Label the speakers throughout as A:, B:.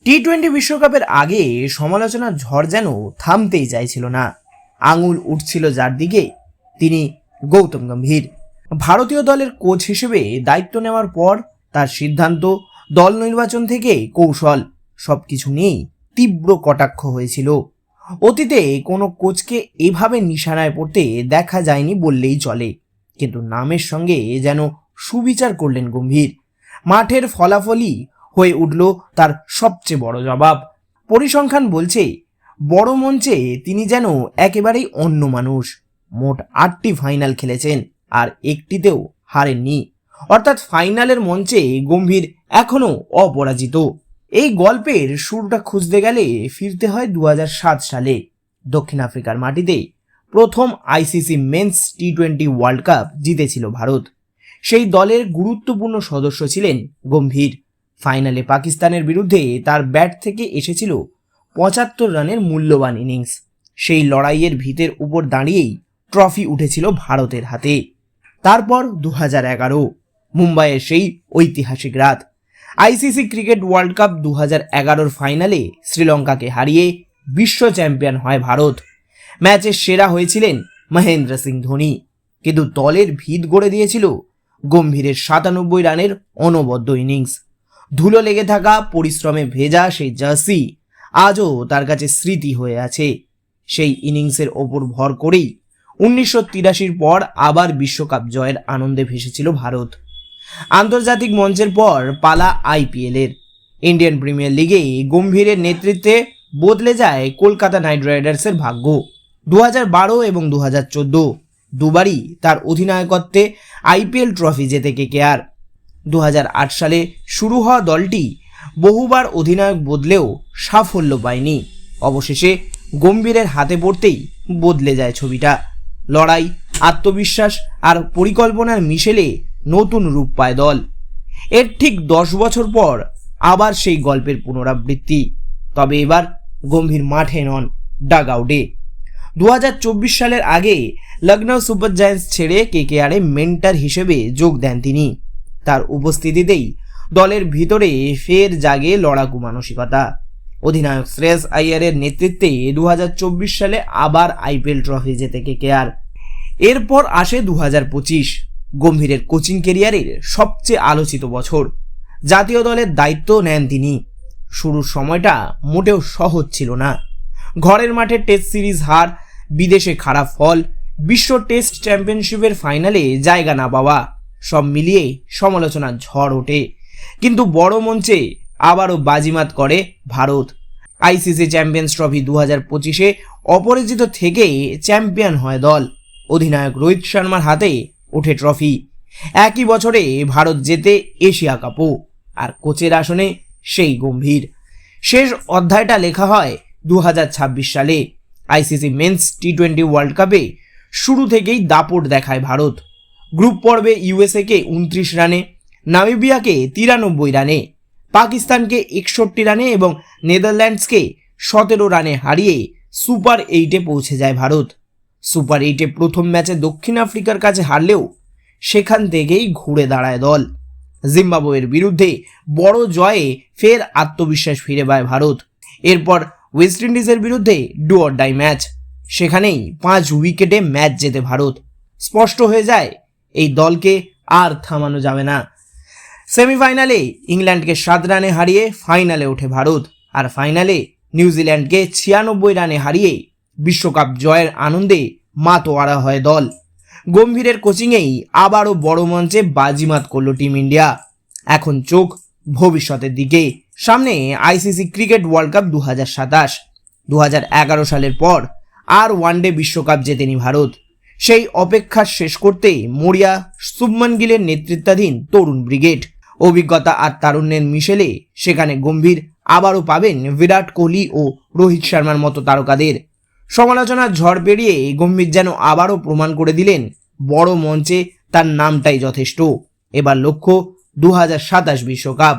A: টি-20 বিশ্বকাপের আগে সমালোচনার ঝড় যেন থামতেই চাইছিল না। আঙুল উঠছিল যার দিকে, তিনি গৌতম গম্ভীর। ভারতীয় দলের কোচ হিসেবে দায়িত্ব নেওয়ার পর তার সিদ্ধান্ত, দল নির্বাচন থেকে কৌশল, সবকিছু নিয়েই তীব্র কটাক্ষ হয়েছিল। অতীতে কোনো কোচকে এভাবে নিশানায় পড়তে দেখা যায়নি বললেই চলে, কিন্তু নামের সঙ্গে যেন সুবিচার করলেন গম্ভীর। মাঠের ফলাফলই হয়ে উঠল তার সবচেয়ে বড় জবাব। পরিসংখ্যান বলছে, বড় মঞ্চে তিনি যেন একেবারেই অন্য মানুষ। মোট 8টি ফাইনাল খেলেছেন আর একটিতেও হারেননি, অর্থাৎ ফাইনালের মঞ্চে গম্ভীর এখনো অপরাজিত। এই গল্পের শুরুটা খুঁজতে গেলে ফিরতে হয় 2007 সালে। দক্ষিণ আফ্রিকার মাটিতে প্রথম আইসিসি মেন্স টি-20 ওয়ার্ল্ড কাপ জিতেছিল ভারত। সেই দলের গুরুত্বপূর্ণ সদস্য ছিলেন গম্ভীর। ফাইনালে পাকিস্তানের বিরুদ্ধে তার ব্যাট থেকে এসেছিল 75 রানের মূল্যবান ইনিংস। সেই লড়াইয়ের ভিতের উপর দাঁড়িয়েই ট্রফি উঠেছিল ভারতের হাতে। তারপর 2011 মুম্বাইয়ের সেই ঐতিহাসিক রাত। আইসিসি ক্রিকেট ওয়ার্ল্ড কাপ 2011 ফাইনালে শ্রীলঙ্কাকে হারিয়ে বিশ্ব চ্যাম্পিয়ন হয় ভারত। ম্যাচের সেরা হয়েছিলেন মহেন্দ্র সিং ধোনি, কিন্তু দলের ভিত গড়ে দিয়েছিল গম্ভীরের 97 রানের অনবদ্য ইনিংস। ধুলো লেগে থাকা, পরিশ্রমে ভেজা সেই জার্সি আজও তার কাছে স্মৃতি হয়ে আছে। সেই ইনিংসের ওপর ভর করেই 1983 পর আবার বিশ্বকাপ জয়ের আনন্দে ভেসেছিল ভারত। আন্তর্জাতিক মঞ্চের পর পালা আইপিএলের। ইন্ডিয়ান প্রিমিয়ার লিগে গম্ভীরের নেতৃত্বে বদলে যায় কলকাতা নাইট রাইডার্সের ভাগ্য। 2012 এবং 2014 দুবারই তার অধিনায়কত্বে আইপিএল ট্রফি জেতে কেকেআর। 2008 সালে শুরু হওয়া দলটি বহুবার অধিনায়ক বদলেও সাফল্য পায়নি। অবশেষে গম্ভীরের হাতে পড়তেই বদলে যায় ছবিটা। লড়াই, আত্মবিশ্বাস আর পরিকল্পনার মিশেলে নতুন রূপ পায় দল। এর ঠিক 10 বছর পর আবার সেই গল্পের পুনরাবৃত্তি। তবে এবার গম্ভীর মাঠে নন, ডাগ আউটে। 2024 সালের আগে লখনৌ সুপার জায়ান্টস ছেড়ে কেকেআরে মেন্টর হিসেবে যোগ দেন তিনি। তার উপস্থিতিতেই দলের ভিতরে ফের জাগে লড়াকু মানসিকতা। অধিনায়ক শ্রেয়স আইয়ারের নেতৃত্বে 2024 সালে আবার আইপিএল ট্রফি জেতে কেকেআর। এরপর আসে 2025, গম্ভীরের কোচিং ক্যারিয়ারের সবচেয়ে আলোচিত বছর। জাতীয় দলের দায়িত্ব নেন তিনি। শুরুর সময়টা মোটেও সহজ ছিল না। ঘরের মাঠে টেস্ট সিরিজ হার, বিদেশে খারাপ ফল, বিশ্ব টেস্ট চ্যাম্পিয়নশিপের ফাইনালে জায়গা না পাওয়া, সব মিলিয়ে সমালোচনার ঝড় ওঠে। কিন্তু বড় মঞ্চে আবারও বাজিমাত করে ভারত। আইসিসি চ্যাম্পিয়ন্স ট্রফি 2025-এ অপরাজিত থেকে চ্যাম্পিয়ন হয় দল। অধিনায়ক রোহিত শর্মার হাতে ওঠে ট্রফি। একই বছরে ভারত জেতে এশিয়া কাপও, আর কোচের আসনে সেই গম্ভীর। শেষ অধ্যায়টা লেখা হয় 2026 সালে। আইসিসি মেন্স টি-20 ওয়ার্ল্ড কাপে শুরু থেকেই দাপট দেখায় ভারত। গ্রুপ পর্বে ইউএসএকে 29 রানে, নামিবিয়াকে 93 রানে, পাকিস্তানকে 61 রানে এবং নেদারল্যান্ডসকে 17 রানে হারিয়ে সুপার 8-এ পৌঁছে যায় ভারত। সুপার 8-এ প্রথম ম্যাচে দক্ষিণ আফ্রিকার কাছে হারলেও সেখান থেকেই ঘুরে দাঁড়ায় দল। জিম্বাবুয়ের বিরুদ্ধে বড় জয়ে ফের আত্মবিশ্বাস ফিরে পায় ভারত। এরপর ওয়েস্ট ইন্ডিজের বিরুদ্ধে ডু অর ডাই ম্যাচ, সেখানেই 5 উইকেটে ম্যাচ জেতে ভারত। স্পষ্ট হয়ে যায় এই দলকে আর থামানো যাবে না। সেমিফাইনালে ইংল্যান্ডকে 7 রানে হারিয়ে ফাইনালে ওঠে ভারত, আর ফাইনালে নিউজিল্যান্ডকে 96 রানে হারিয়ে বিশ্বকাপ জয়ের আনন্দে মাতোয়ারা হয় দল। গম্ভীরের কোচিংয়েই আবারও বড় মঞ্চে বাজিমাত করল টিম ইন্ডিয়া। এখন চোখ ভবিষ্যতের দিকে। সামনে আইসিসি ক্রিকেট ওয়ার্ল্ড কাপ 2027। 2011 সালের পর আর ওয়ানডে বিশ্বকাপ জেতেনি ভারত। সেই অপেক্ষা শেষ করতে মরিয়া শুভমান গিলের নেতৃত্বাধীন তরুণ ব্রিগেড। অভিজ্ঞতা আর তারুণ্যের মিশেলে সেখানে গম্ভীর আবারও পাবেন বিরাট কোহলি ও রোহিত শর্মার মতো তারকাদের। সমালোচনার ঝড় পেরিয়ে গম্ভীর যেন আবারও প্রমাণ করে দিলেন বড় মঞ্চে তার নামটাই যথেষ্ট। এবার লক্ষ্য 2027 বিশ্বকাপ।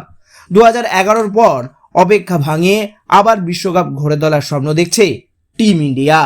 A: 2011 পর অপেক্ষা ভাঙিয়ে আবার বিশ্বকাপ ঘরে তোলার স্বপ্ন দেখছে টিম ইন্ডিয়া।